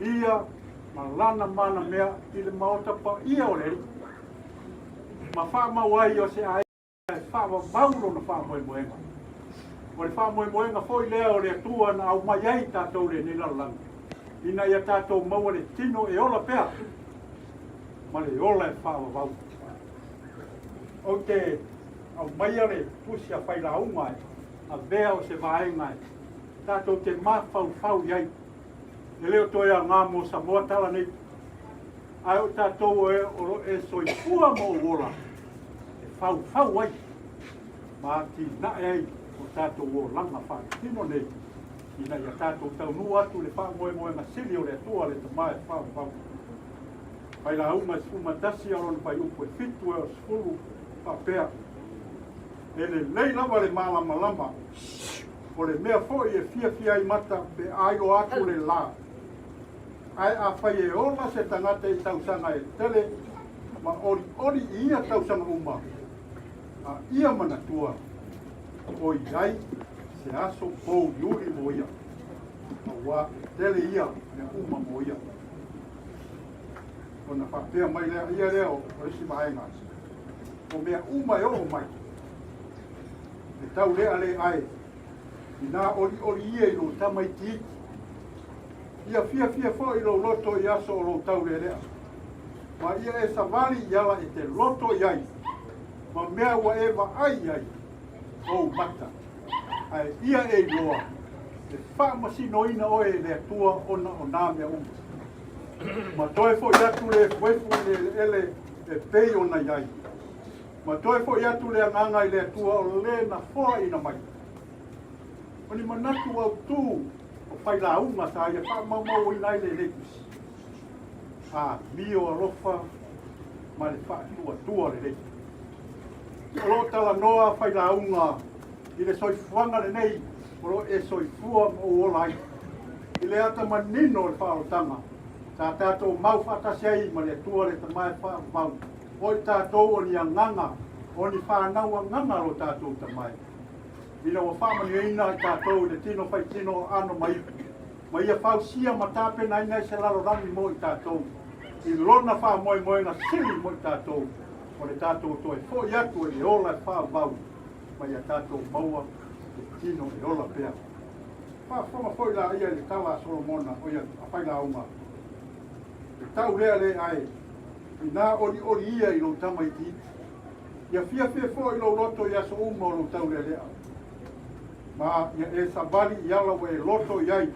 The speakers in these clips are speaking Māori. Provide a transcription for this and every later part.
ia ma lana mana mea i le maota pa ia o le ma wha mawai o se ai wha maulo na wha moe moenga o le wha moe moenga foi lea o le atua na au mai ai tātou le nila langa ina ia tātou maua le tino e ola pea ma le ola e wha wau o te au mai ale pusi a whai launga a vea o se vaenga tātou te mawhau whau iai e leo toi a ngā mo sa moa tala nei ai o tātou e soi pua mo ola e whau ai ma ki nae ai o tātou o langa wha tino nei ina ia tātou tau nu atu le wha moe moe masili o le atua le ta mai whau pai la uma fumatasi aron pai upu e fitu e o sfulu whapea e le lei lava le malama lama o le mea foi e fia i mata pe ai o atu le la ai a whai e ola se tangata i tausanga e tele ma ori ia tausanga uma a ia manatua o iai se aso pou yuri mo ia ma wa tele ia me uma mo ia ona whapea mai lea ia leo o isi maenga o mea uma e o mai e tau lea le ai i nā ori ia i lo tamai ti ia fia fo i lo loto i aso o lo tau le lea ma ia e savali i ala e te loto i ai ma mea wa ewa ai o mata ai ia e loa e whamasino ina oe le atua ona o nā mea ma toe fo i atu le fuefu le ele e pei ona i ai ma toe fo i atu le anganga i le atua o le na foa ina mai o ni manatu au tū o whai la unga sa ia wha mau i nai le lekus a mio alofa ma le wha tua le lekus o lo tala noa whai la unga i le soifuanga le nei o lo e soifua o olai i le ata manino le wha o tanga sa tātou mau whakasiai ma le tua le tamai wha o i tātou o ni a nganga o ni whanau a nganga lo tātou tamai ina wa whamani eina i tātou le tino whai tino ano mai ma ia whausia ma tāpena ina i se lalo rangi mo i tātou i lona wha moe na sili mo i tātou o le tātou toi fo i atu e le ola e wha vau ma ia tātou maua le tino e ola pea wha fo i la ia le tala Solomona o ia a whai la unga e tau lea le ai i nā ori ia i lo tamai ti ia fia fo i lo loto i aso uma o lo tau lea ma ia e savali i ala we loto i ai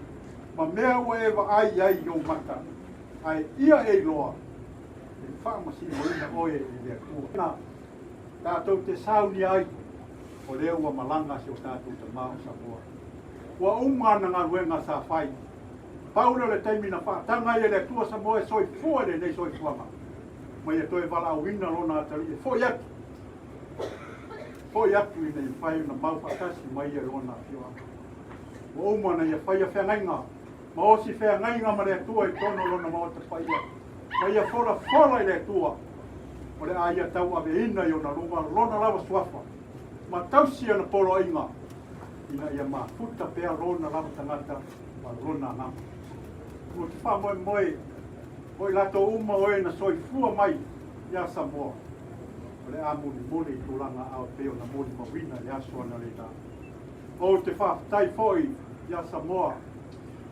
ma mea we ewa ai i o mata ai ia e loa e whamasi mo ina oe i lea kua tātou te sauni ai o leo wa malanga se o tātou te mao sa moa wa umana ngā ruenga sa whai paula le taimina whaatanga i lea tua sa moa e soi fua le nei soi fuama ma ia toi wala au ina lona atari e foi atu foi atu i nei whai na mau whakasi mai e lona fioa o umana ia whai a whengainga ma osi whengainga ma lea tua i tono lona mao te whai a ma ia fola i lea tua o le aia tau ave ina i o na runga lona lava suafa ma tausi ana polo inga ina ia ma futa pea lona lava tangata ma lona ngam o te wha moe o i lato uma o e na soi fua mai ia Samoa o le a muli i tūlanga au peo na muli mawina i aso ana le tā o te wha tai foi ia Samoa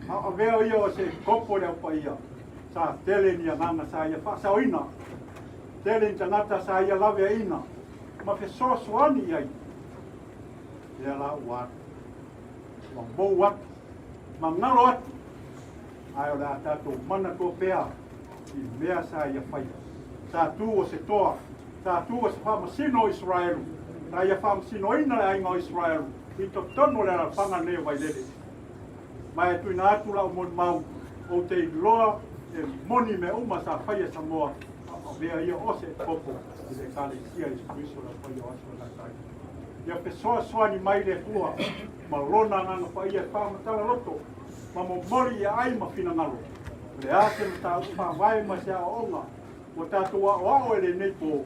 a veo ia o se kopo leo pa ia sa tele ni ananga sa ia wha sa oina tele ni tangata sa ia lawe ina ma fe soani iai ia la uat ma mou atu ma ngalo atu ai o le a tātou mana ko pea i mea sa ia whai sa tū o se toa sa tū o se whamasino Israelu sa ia whamasino ina le ainga o Israelu i to tono le ala whanga neo vai lele mai e tuina atu lau mon mau o te loa e moni me uma sa whai e Samoa a vea ia o se popo i le kale sia i skriso la whai o aso la tai ia pe soani mai le tua ma lona nganga whai e whamatala loto ma mo mori ia ai ma fina ngalo le ate ma ta upa vai ma se a onga o tātou o ao e le nepo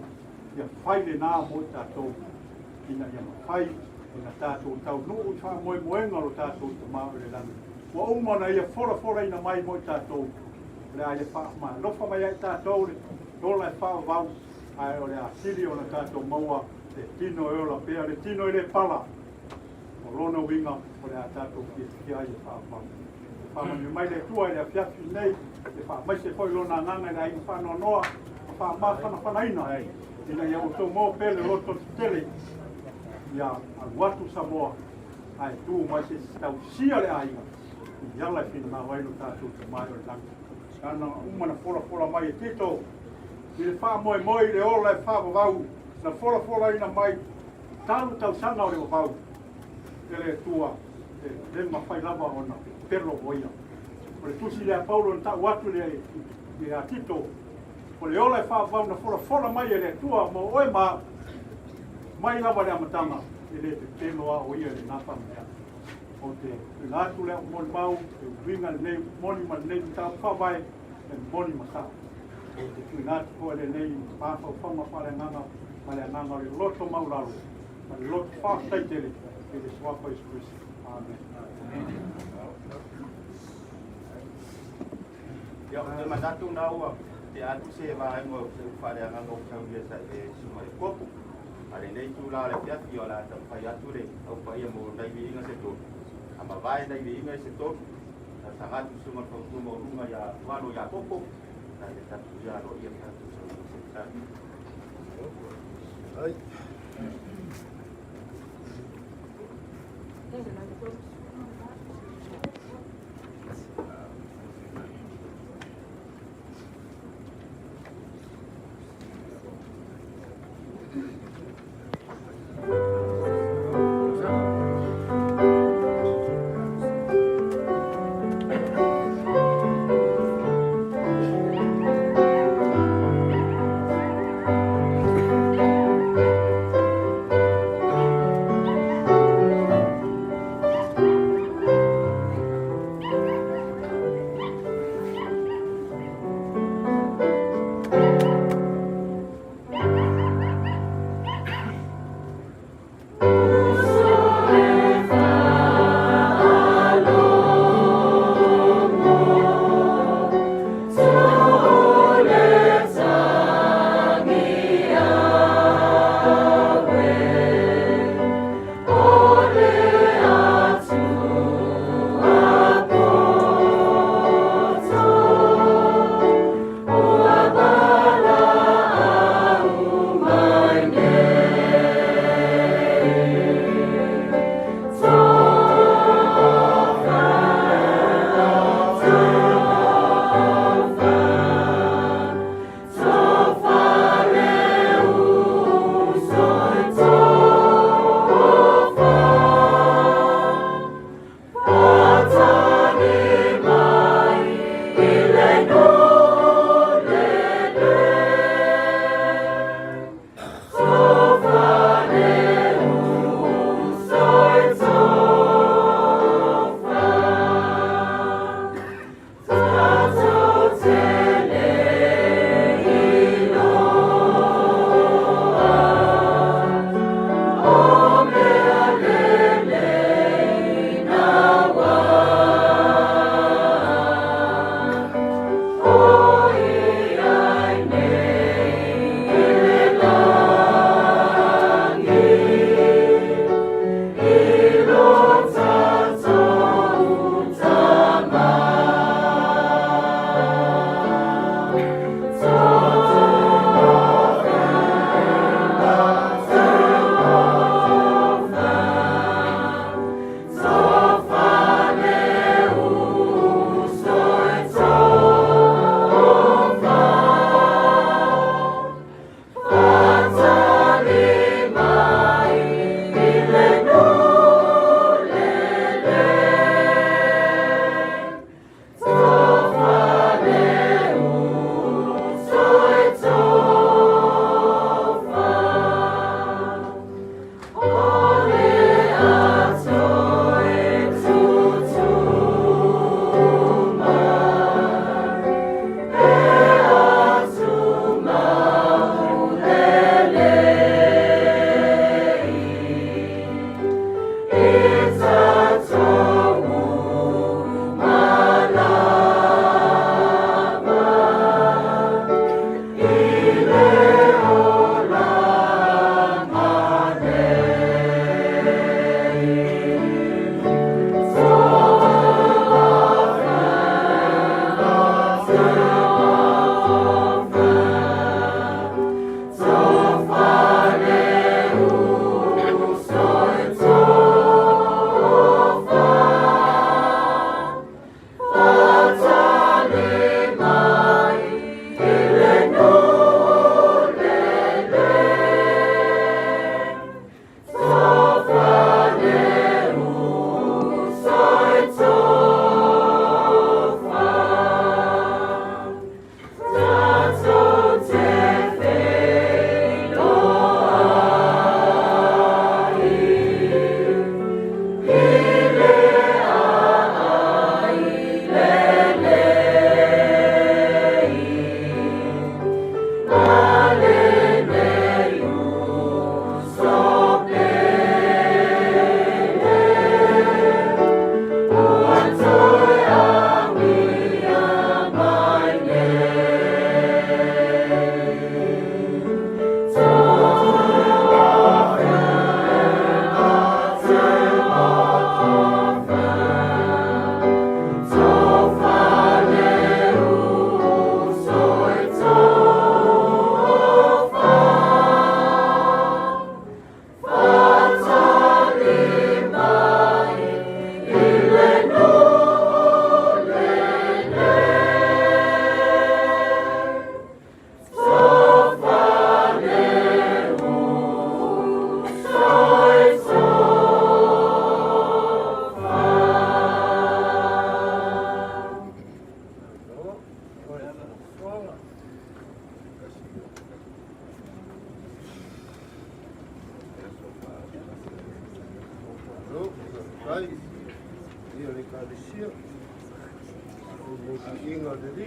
ia whai le nā mo tātou ina ia ma whai ina tātou tau nuu wha moe moenga lo tātou te mao le lana Wa umana ia fora ina mai mo tātou. Le ai wha ma lofa mai ai tātou le. Tola e wha vau. Ai o le a siri o na tātou maua. Le tino e ola pea. Le tino e le pala. O lona winga o le a tātou ki ai e wha vau. Wha mani mai le tua e le a fiafi nei. Le wha mai se foi lona nganga e ai wha noa noa. Wha ma whana ina ai. Ina ia o tō mō pele roto tele. Ia al watu Samoa. Ai tu mai se tau sia le ainga. Yala fina na wai no tātou te mai o tanga. Ana umana fora mai e tito. I le wha moe le ola e wha wau. Na fora ina mai. Tālu tau sanga o le wau. Ele tua. Le mawhai lava o na perlo oia. O le tusi le a paulo na tau atu le a tito. O le ola e wha wau na fora mai e le tua. Mo oe ma mai lava le amatanga. Ele te tenoa o ia le napa mea. O te ngātu leo moni mau, te winga nei moni ma nei tau whawai, e moni ma sa. O te ngātu koe le nei pāwhau whama whare nganga, ma le nganga le loto mauraru, ma le loto whāwhaitere, e le swapa Jesu Christi. Amen. Ia te manatu na ua, te atu se vai mo se whare nganga o tauia sa e sumai kopu. Ale nei tu la le fiati o la ta whai atu re, au whai mo nei vi inga se tō. Ama vai nei vi inga se tō, na tangatu suma tō tumo runga ya wano ya popo, na le tatu ya ro ia tatu sa se tatu. Ai. Malaysia. Ingat jadi.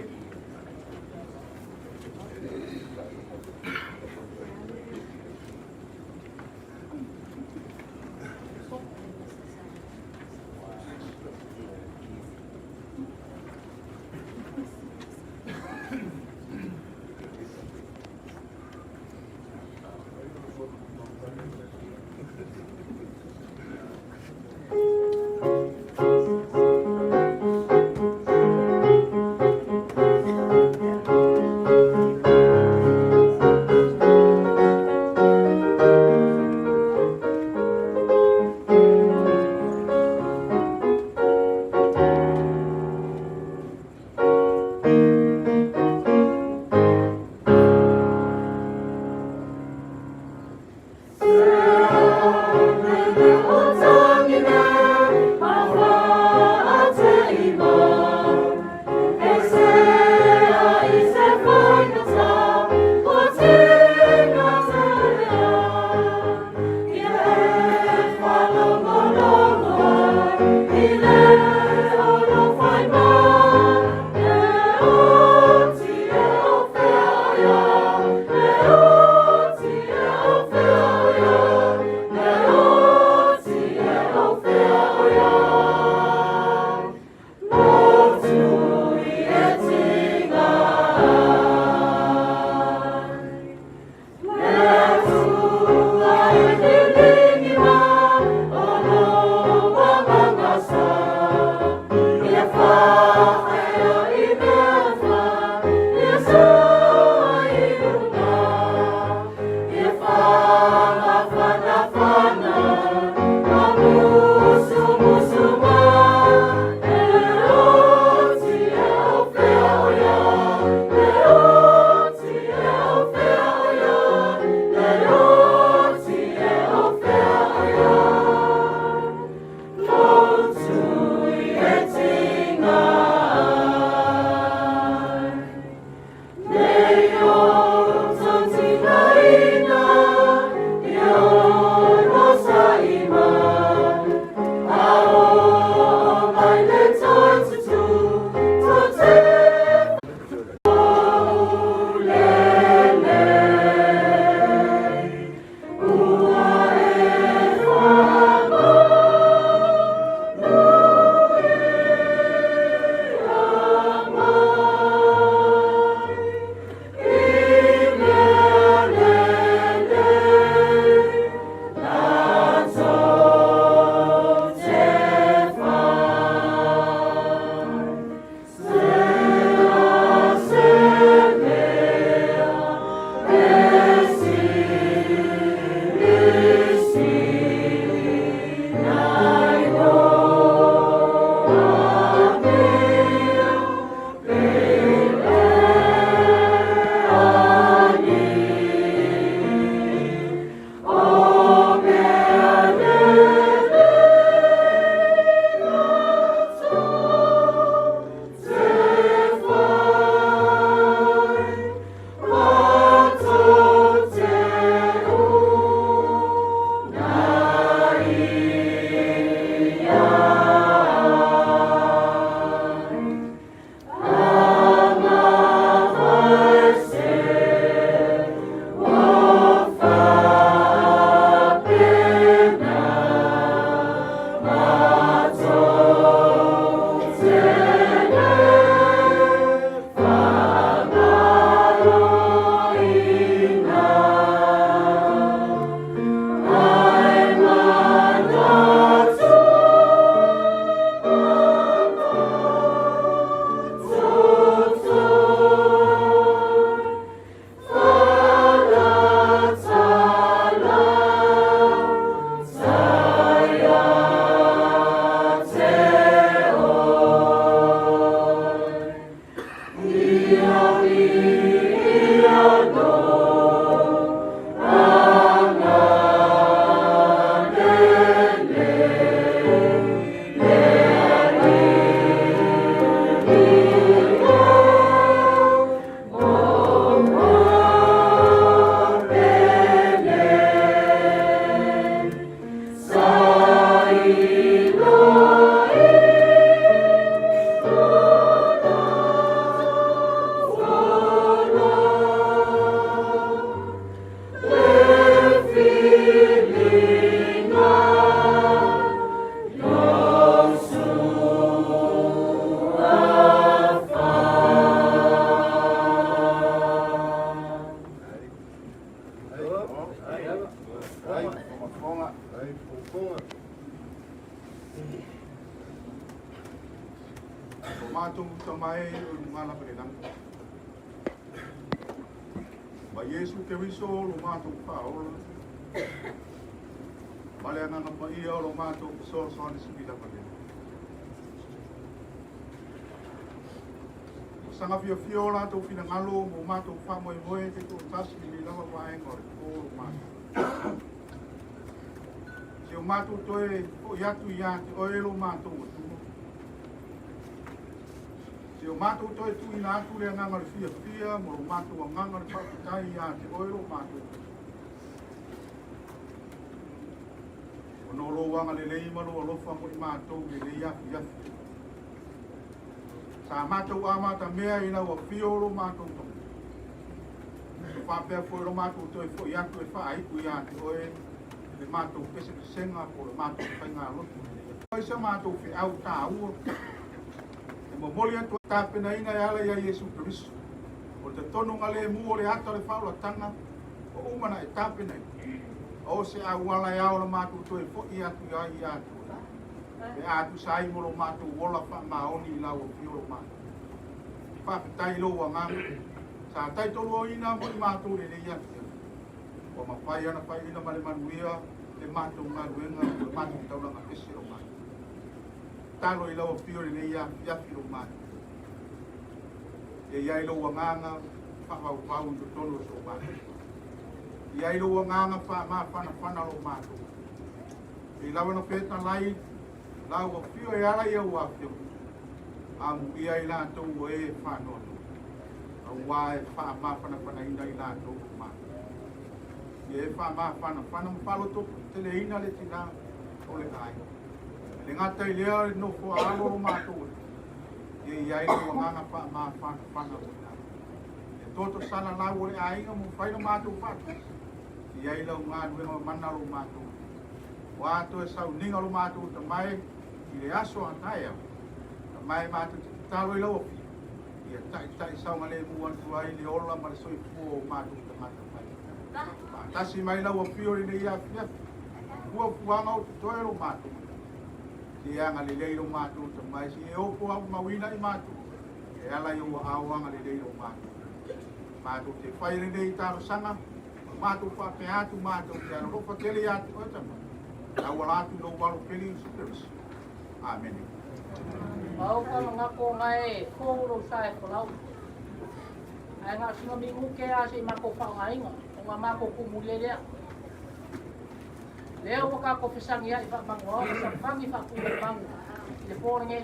ngala pele lang. Ba Yesu ke wiso lo mato pa ola. Bale ana na pa ia lo mato so so ni sibila pele. Sanga fio la to fina ngalo mo mato fa mo te to tasi ni lava wa engor ko lo mato. Se o mato toe o yatu ya o elo mato tu. Se o mato toe tu ina tu le nganga fia mo mato nganga pa tai ya te o elo mato. Ono lo wanga le lei malo lo fa mo mato le ya ya. Sa mato amata mea ina wa fio lo mato to. Fa pe fo lo mato toe fo ya tu fa ai ku ya te o le mato pese senga po le mato penga lo. Oi se mato fi au ta u. E mo moli atu ta pena ina ala ya Yesu Kristo. O te tonu ngale mu le ata le faula tanga. O umana e ta pena. O se au wala ya o le mato to e fo ia tu ya ia tu. E atu sai mo lo mato wola fa maoni la o fi lo mato. Fa tai lo wa ngam. Sa tai to lo ina mo mato le ia. O ma pai ana pai ina male manuia le mato ngaruenga le mato tau langa pesi o mato. Talo ila o fio le ia ia fio mato. E ia ilo wanganga fa wa pau to tolo so mato. Ia ilo wanganga fa ma fa lo mato. E lawa no peta lai la o fio e ala ia wa fio. Am ia ila to e fa no. Au wa fa ma fa ina ila to mato. E fa ma fa no palo to te le ina le tina o le kai. Le ngata ile no fo alo ma to. E ia no nganga fa ma fa no. E toto sana la o le ai mo fai no ma to fa. Ia ile nga no no mana lo ma to. Wa to e sa ninga lo ma to te mai ile aso antaia. Mai ma to talo ile o. Ia tai sa ngale mu wan tu ai le ola ma so i fu ma to te ma. Tasi mai lau a fio ni ia fia. Kua fuanga o toe lo matu. Si anga le leiro matu te mai si e opo au mawina i matu. E ala i ua awanga le leiro matu. Matu te whaire nei taro sanga. Matu wha pe atu matu te aro ropa tele atu o tama. Au alatu no walo peli superis. Amen. Mau kama ngako ngai kōro sae kolau. Ai ngā singa mi muke a se mako whaungainga. Nga mako kumulelea. Leo waka ko fisangi ya ifa bango, sa fangi fa ku bango. Le pornge.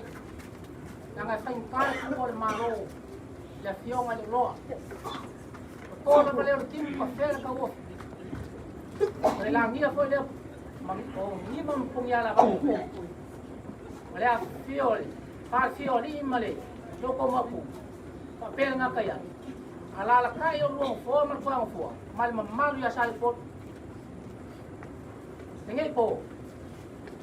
Nga fain kai ku le maro. La fionga le loa. Ko le le tim pa fer ka wo. Le la ngia foi le mam ko ni mam punya la ko. Le a fiole. Pa fioli male. Loko mapu. Pa per nga kaya. Ala kai o luang fo man fo fo mal malu ya sal pot ngai po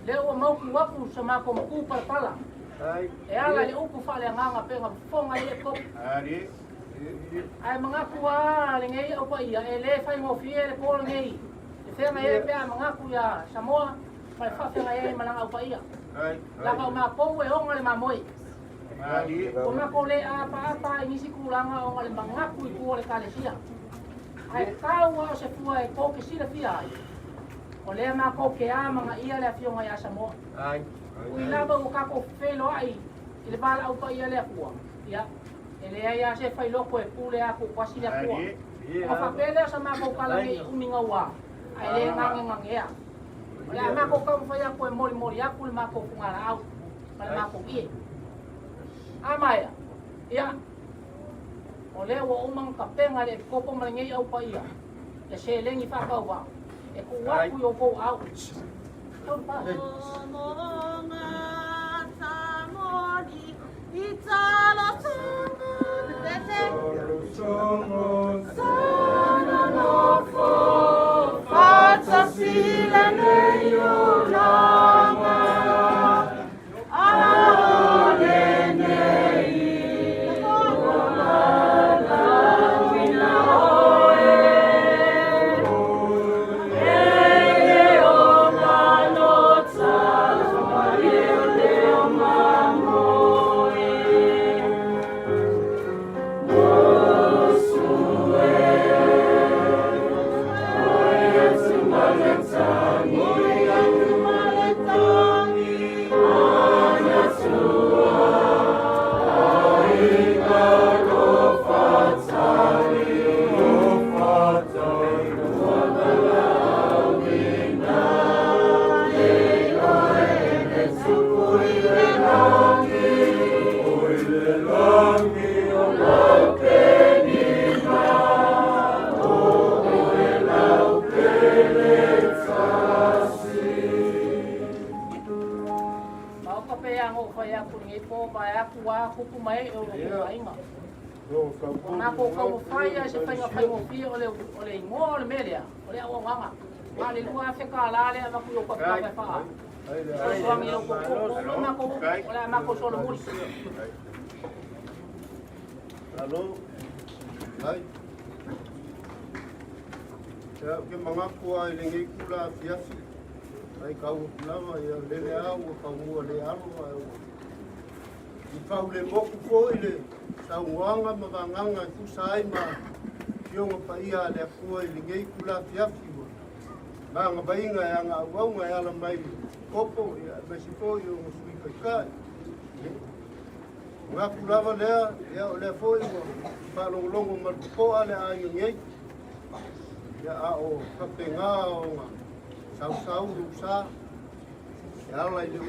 leo mau ku wapu sama ko ku par pala ai e ala le uku fa le nganga pe nga fo ngai ko ari ai mga ku a le ngai o pa ia e le fa ngo fie le po ngai e fe ngai pe mga ku ya samoa pa fa fe ngai malanga o pa ia ai la ka ma po e o ngai ma moi Kona kole apa inisi kulanga o ngale mangaku i kuole kalesia. Ai kaua o se fua e koke sila fia ai. O lea ma koke a manga ia lea fionga ia Samoa. Ai. Ui laba o kako felo ai. I le bala au pa ia lea kua. Ia. E lea ia se fai loko e pule a kukwasi lea kua. O whapele sa ma kokalangi uminga ua. Ai lea ngange ngangea. O lea ma kokam fai a koe mori mori aku le ma kokungara au. Pale ma kokie. Amaya, ia. O leo o umang kapenga le kopo malangei au pa ia. E se lengi whakau wau. E ku waku yo kou au. Tau pa. Monga tamori itala songo tete. Sana no fo fata sila nei ulama. kuku mai o ainga. Yo Ko fai se fai mo fia ole ngol melia. Ole awa nganga. Ale lua fe ka la le ma ku yo pa fa. Suami lo ko ole ma ko solo muri. Halo. Hai. Ya ke mga kuwa ilingi kula fiasi. Ai kau lama ya lele au kau le alu. I kau le moku ko ile sa wanga maganganga ku sai ma kionga pa ia le kuwa ilingi kula fiasi. Ma nga bainga ya nga wanga ya la mai kopo ya besipo yo musui kai. Nga kulava lea ya le foi pa longo ma ko ale ayo ngei. Ya o kapenga o sau rusa ya la ile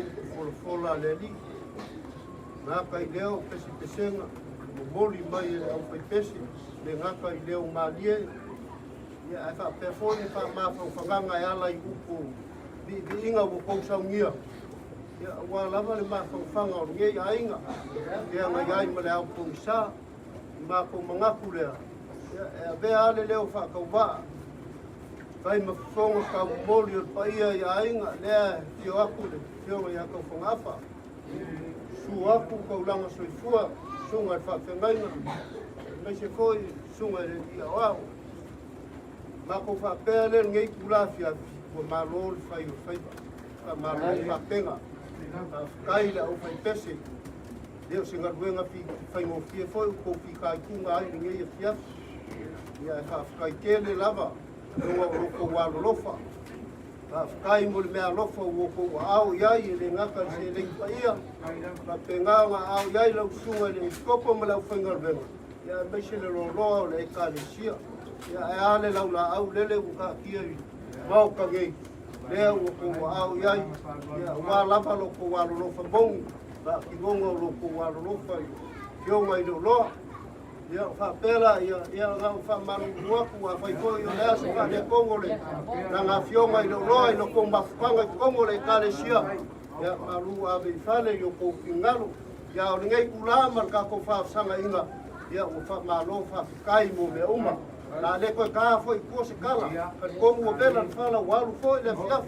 fola leli na kai leo pesenga boli mai au pesi le ngaka leo malie ya fa performe fa ma fa nga ya la iku bi inga bu ko saungia ya wa lava le ma fa nga ngei ainga ya nga ya ma le au sa ma ko manga kule ya be ale leo fa ka ba kai mafonga ka moli o paia ya inga le tio aku le tio ya ka fongafa su aku ka ulanga soifua sunga fa fengaina me se foi sunga le dia wa ma ko fa pele ngai kula fia ko malol fai o fai ka malol fa penga kai la o fai pese deu singa ruenga fi fai mo fie foi ko fi kai kunga ai ngai fia ya fa kai kele lava ko walo lofa kai mo le lofa ko au yai le ngaka se le paia ka penga au yai lo sunga le skopo mo la fenga venga ya meshele lo le kalesia ya ale la au le ka kia mau ka ge le ko au yai ya wa lava lo ko walo lofa bong ba ki gongo lo ko walo lofa yo mai lo ya fa pela ya ga fa maru ku wa fa ko yo la se ka de kongole na nga fionga ilo roi no komba fanga kongole kale sia ya maru ave fale yo ko pingalo ya o ngai kula mar ka ko fa sanga inga ya o fa malo fa kai mo me uma la le ko ka foi ko se kala ko mo bela fala walu foi le fia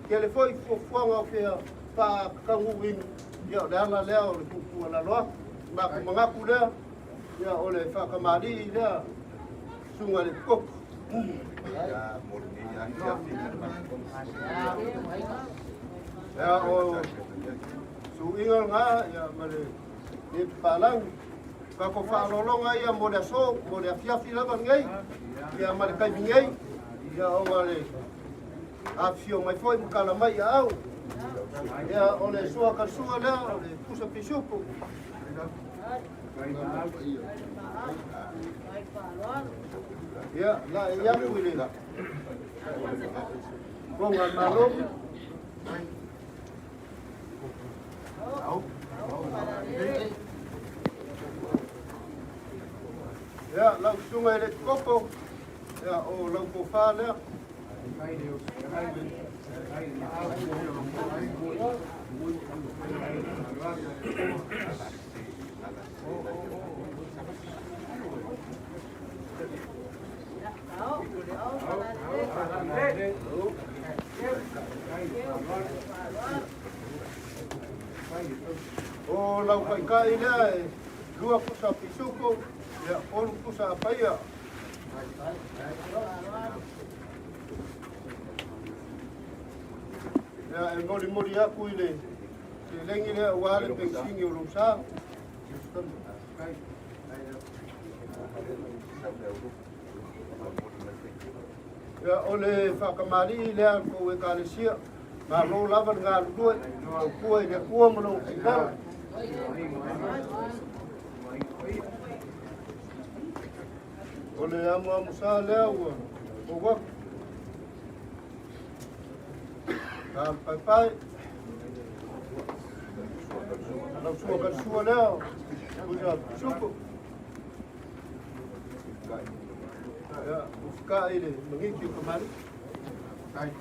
que le foi fo fanga ke pa kangu win ya la leo ku la lo ma ko manga kula ya ole fa kamali ya sunga le kok ya morni ya o su inga nga ya male ni palang ka ko fa lolonga ya moda so moda fia fila ngai ya male kai ngai ya o male afio mai foi mukala mai au ya ole sua ka sua la ole pusa pishupo ya la ya kuile bonga malo ya la sunga ile kopo ya o la ko fala o lau kai kai lea lua kusa pisuko ya olu kusa apaia ya e mori mori aku ile se lengi lea wale pensingi o lusa ya ole whakamari lea ko e kalesia ma lo lava ngā lua kua i le kua mano kikara ole amu amu sa lea ua o waku ka pai pai lau sua ka sua lea kuja suko ya ufika ile mangiki kamari kai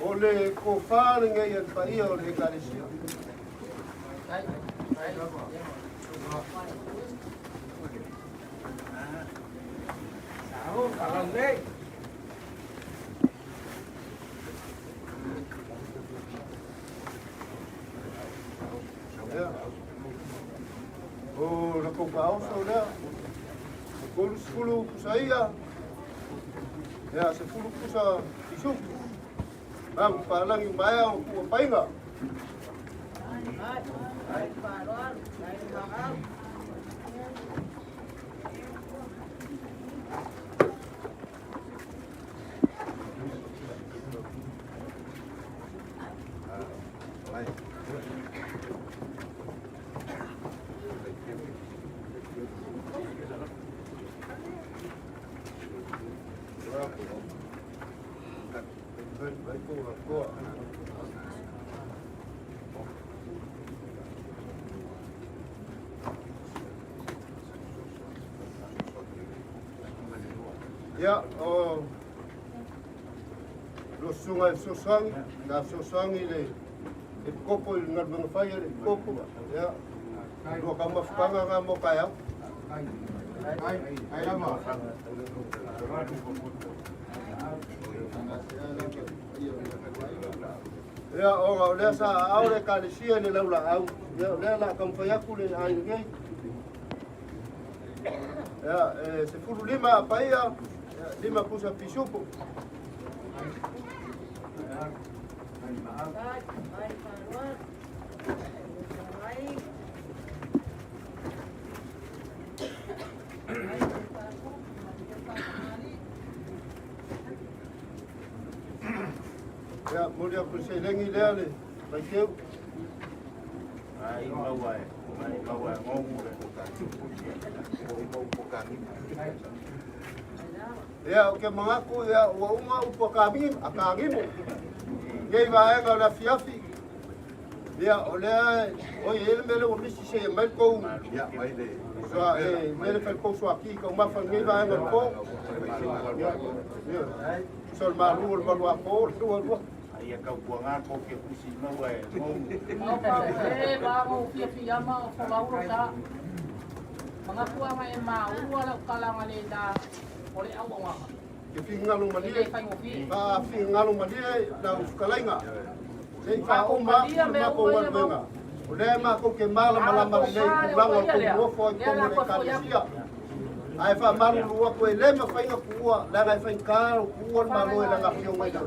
O le ko whāne ngai an whaia o le ekarisia. O la ko pao so le. Ko skulu kusaia. Ya se fulu kusa isu. Ang palang yung maya o pahinga. Ya, lo sungai susang, na susang ile kopo na mga fire kopo. Ya, lo kama fanga nga mo kaya. Ay lama. Ya, le sa aure kalisia ni laula au. Ya, le la kam fayaku le ai ngai. Ya, se fulu lima apa ya? 5 pusa pisupo. Ya, mulia kusai lengi lele. Baikeu. Ai mawai ngomu le. Ya, o ke mangaku ya wa uma upo kabim akagimu. Ngai vai ga la fiafi. Ya, ole o ele mele o misi se mai ko. Ya, mai le. So mele fa ko so aki ko ma fa ngai vai ga ko. So ma lu ma lu apo lu. Ai ka buanga ko ke kusi mawai ngomu. Ba mo fiafi ama o lauro sa. Mga kuwa mai ma wala kala ngale da ole au wa. Ke fingalu malie. Ba fingalu malie na ufkalainga. Sei fa uma ma ko wa benga. Ole ma ko ke mala mala le ku lawa ko mo fo ko le kalisia. Ai fa malu lu ko le ma fa inga kuwa la ga fa inka kuwa ma lo la ga fio mai do.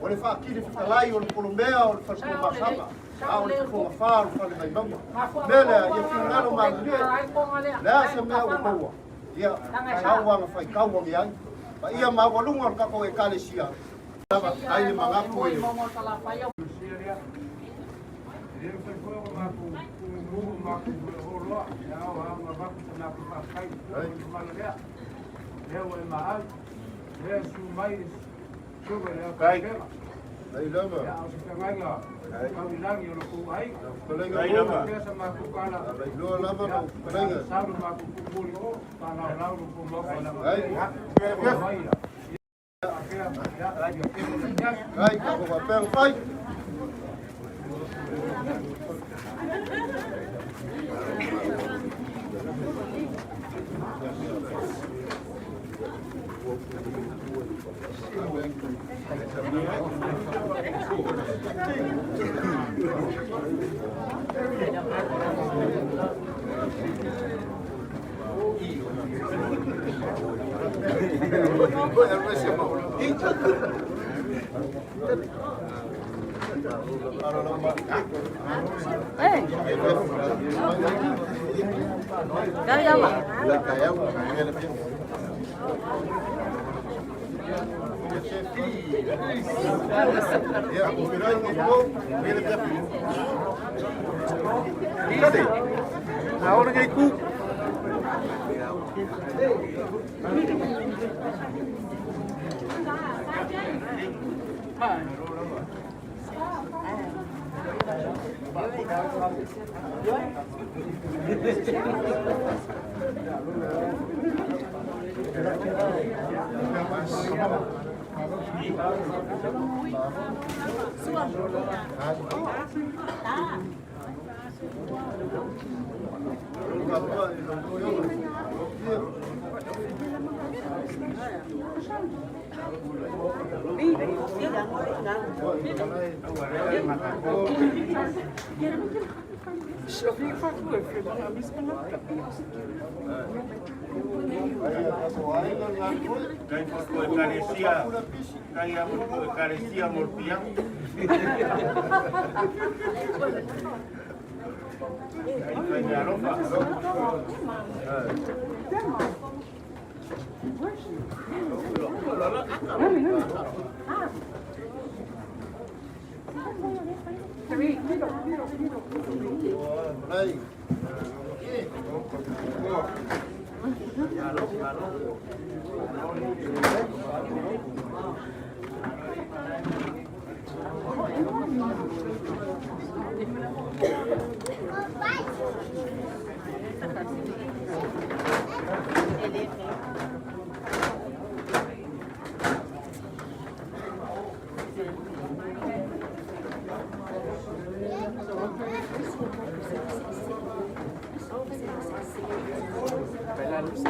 Ole fa kili fikalai o Colombia o fa ko masama. Au ko fa fa le mai mama. Mele ye fingalu malie. La se me au ko. Ya, kawang fai kawang yang. Ba ia ma walunga ka ko e kalisia. Lava ai manga ko e. Ai lama. Kau bilang yang aku baik. Kalau biasa maku kalah. Lo lama lo kalah. Selalu maku kumpul. Tanah lalu kumpul. Ai, kau papel fight. Kau jawab. Ahora que cu. Carecia morpia. Pela luz